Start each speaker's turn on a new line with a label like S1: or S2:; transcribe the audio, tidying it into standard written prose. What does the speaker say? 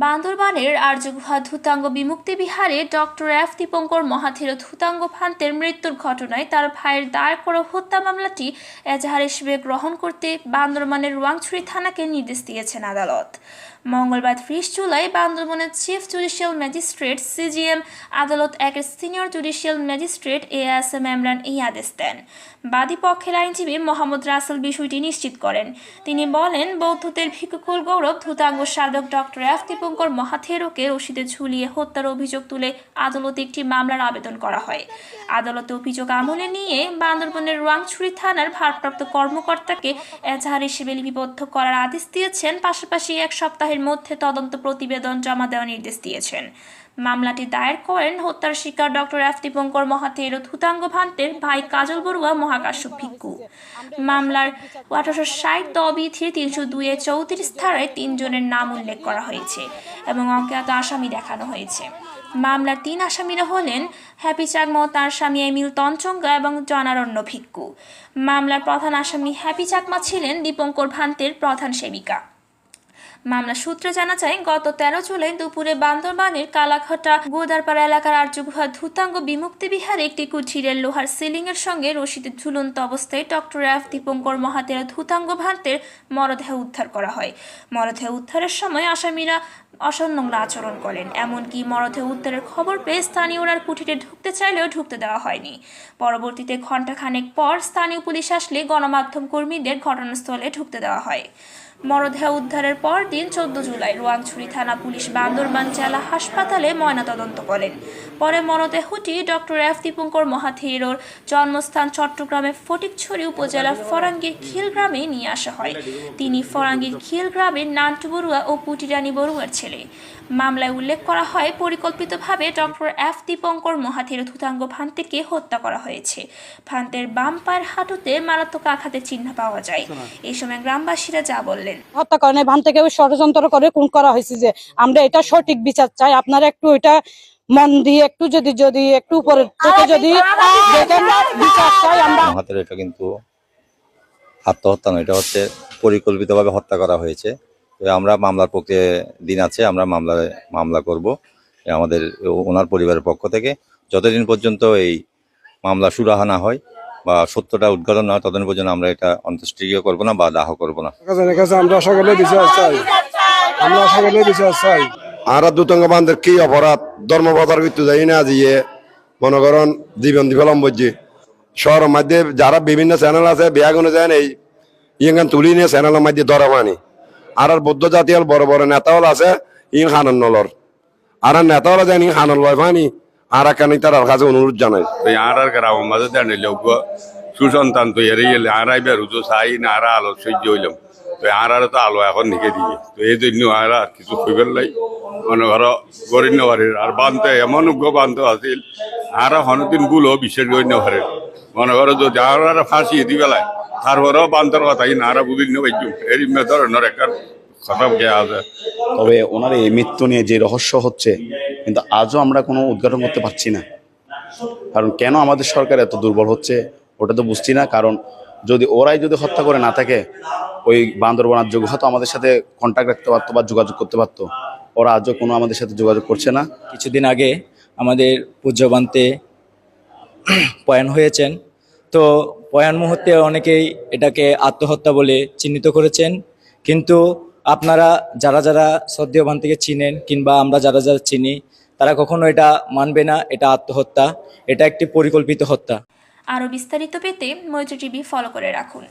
S1: বান্দরবানের আর্যগুহা ধূতাঙ্গ বিমুক্তি বিহারে doctor F Dipankar Mahathir ধূতাঙ্গ ভান্তের মৃত্যুর ঘটনায় তার ভাইয়ের দায়ের করা হত্যা মামলাটি এজাহার হিসেবে গ্রহণ করতে বান্দরবানের রোয়াংছড়ি থানাকে নির্দেশ দিয়েছেন আদালত। মঙ্গলবার 30 জুলাই বান্দরবানের চিফ জুডিশিয়াল ম্যাজিস্ট্রেট সিজিএম আদালত একের senior judicial magistrate ASM Imran এই আদেশ দেন। বাদী পক্ষের আইনজীবী মোহাম্মদ রাসেল বিষয়টি নিশ্চিত করেন। তিনি বলেন, বৌদ্ধদের ভিক্ষুকুল গৌরব ধূতাঙ্গ সাধক ডক্টর এফ দীপঙ্কর মহাথেরোকে রশিদে ঝুলিয়ে হত্যার অভিযোগ তুলে আদালতে একটি মামলার আবেদন করা হয়। আদালতে অভিযোগ আমলে নিয়ে বান্দরবানের রোয়াংছড়ি থানার ভারপ্রাপ্ত কর্মকর্তাকে এজাহার হিসেবে লিপিবদ্ধ করার আদেশ দিয়েছেন, পাশাপাশি 1 সপ্তাহের মধ্যে তদন্ত প্রতিবেদন জমা দেওয়ার নির্দেশ দিয়েছেন। মামলাটি দায়ের করেন হত্যার শিকার ডক্টর এফ দীপঙ্কর মহাথেরো ধূতাঙ্গ ভান্তের ভাই কাজল বড়ুয়া মহাকাশ্যপ ভিক্ষু। মামলার 1860 তবিধির 302 এর 34 ধারায় 3 জনের নাম উল্লেখ করা হয়েছে এবং অজ্ঞাত আসামি দেখানো হয়েছে। মামলার 3 আসামিরা হলেন হ্যাপি চাকমা, তার স্বামী এমিল তঞ্চঙ্গা এবং জনারণ্য ভিক্ষু। মামলার প্রধান আসামি হ্যাপি চাকমা ছিলেন দীপঙ্কর ভান্তের প্রধান সেবিকা। মামলা সূত্রে জানা যায়, গত 13 জুলাই দুপুরে বান্দরবানের কালাঘাটা গোদারপাড়া এলাকার আর্যগুহা ধূতাঙ্গ বিমুক্তি বিহারে একটি কুঠিরের লোহার সিলিং এর সঙ্গে রশিদে ঝুলন্ত অবস্থায় ডক্টর এফ দীপঙ্কর মহাথেরো ধূতাঙ্গ ভান্তের মরদেহ উদ্ধার করা হয়। মরদেহ উদ্ধারের সময় আসামিরা অসংলগ্ন আচরণ করেন, এমনকি মরদেহ উদ্ধারের খবর পেয়ে স্থানীয়রা কুঠিরে ঢুকতে চাইলেও ঢুকতে দেওয়া হয়নি। পরবর্তীতে ঘণ্টাখানেক পর স্থানীয় পুলিশ আসলে গণমাধ্যম কর্মীদের ঘটনাস্থলে ঢুকতে দেওয়া হয়। মরদেহ উদ্ধারের পর দিন 14 জুলাই রোয়াংছড়ি থানা পুলিশ বান্দরবান জেলা হাসপাতালে ময়নাতদন্ত করেন। পরে মরদেহটি ডক্টর এফ দীপঙ্কর মহাথেরোর জন্মস্থান চট্টগ্রামের ফটিকছড়ি উপজেলার ফরাঙ্গীর খিল গ্রামে নিয়ে আসা হয়। তিনি ফরাঙ্গীর খিল গ্রামের নান্টু বড়ুয়া ও পুটিরানী বড়ুয়ার ছেলে। মামলায় উল্লেখ করা হয়, পরিকল্পিতভাবে ডক্টর এফ দীপঙ্কর মহাথেরো ধূতাঙ্গ ভান্তেকে হত্যা করা হয়েছে। ভান্তের বাম পায়ের হাঁটুতে মারাত্মক আঘাতের চিহ্ন পাওয়া যায়। এই সময় গ্রামবাসীরা যা বললেন,
S2: হত্যা করেন ভান্তেকে ষড়যন্ত্র করে খুন করা হয়েছে, যে আমরা এটা সঠিক বিচার চাই। আপনারা একটু এটা মন দিয়ে একটু যদি একটু উপরে থেকে যদি দেখেন বিচার চাই আমরা।
S3: এটা কিন্তু আত্মহত্যা নয়, এটা হচ্ছে পরিকল্পিতভাবে হত্যা করা হয়েছে। আমরা মামলার পক্ষে দিন আছে, আমরা মামলা করব আমাদের ওনার পরিবারের পক্ষ থেকে। যতদিন পর্যন্ত এই মামলা সুরাহা না হয় বা সত্যটা উদ্ঘাটন না হয়, ততদিন পর্যন্ত আমরা এটা অন্ত্যেষ্টিক্রিয়া করবো না বা দাহ করবো না।
S4: আমরা সকলে বিচার চাই। আর ধূতাঙ্গ ভান্তের কি অপরাধ ধর্ম প্রচার করতে যাই না, দিয়ে মনে করেন জীবন দিবলম বুঝছি শহরের মধ্যে যারা বিভিন্ন চ্যানেল আছে বিয়াগুনে যায় এই ইয়েগান তুলি নিয়ে চ্যানেলের মধ্যে ধরা পানি। আর বৌদ্ধ জাতীয় বড় বড় নেতাওয়াল আছে ইন হানন নলর, আর নেতাওয়ালা যায় ইন হানন লয় পানি। আর এখানে তার কাছে অনুরোধ জানাই
S5: আর গ্রামের মাঝে জানিলে সুসন্তান তো এড়ে গেলে আড়াই বেরুতো চাই না, আর আলো সহ্য হইলাম তো আর তো আলো এখন নিকে দিয়ে তো এই জন্য আর কিছু খুবের লাই মনে করো গরিব বাড়ির আর বানতে এমন উগ্র বান্ত আছিল আর হনদিন গুলো বিশেষ গরিব বাড়ির মনে করো যদি আর ফাঁসি দি বেলায় তারপরেও বান্তর কথা না আর বুঝিন পাইছু এই ধরনের একটা কথা আছে।
S6: তবে ওনার এই মৃত্যু নিয়ে যে রহস্য হচ্ছে, কিন্তু আজও আমরা কোনো উদ্ঘাটন করতে পারছি না। কারণ কেন আমাদের সরকার এত দুর্বল হচ্ছে ওটা তো বুঝছি না। কারণ যদি ওরাই যদি হত্যা করে না থাকে, ওই বান্দরবান আর্যগুহা তো আমাদের সাথে কন্ট্যাক্ট রাখতে পারতো বা যোগাযোগ করতে পারতো। ওরা আজও কোনো আমাদের সাথে যোগাযোগ করছে না।
S7: কিছুদিন আগে আমাদের পূজ্য বান্তে প্রয়াণ হয়েছেন, তো প্রয়াণ মুহূর্তে অনেকেই এটাকে আত্মহত্যা বলে চিহ্নিত করেছেন। কিন্তু আপনারা যারা যারা শ্রদ্ধেয় বান্তেকে চিনেন কিংবা আমরা যারা যারা চিনি, তারা কখনো এটা মানবে না এটা আত্মহত্যা, এটা একটি পরিকল্পিত হত্যা।
S1: আরও বিস্তারিত পেতে মৈত্রী টিভি ফলো করে রাখুন।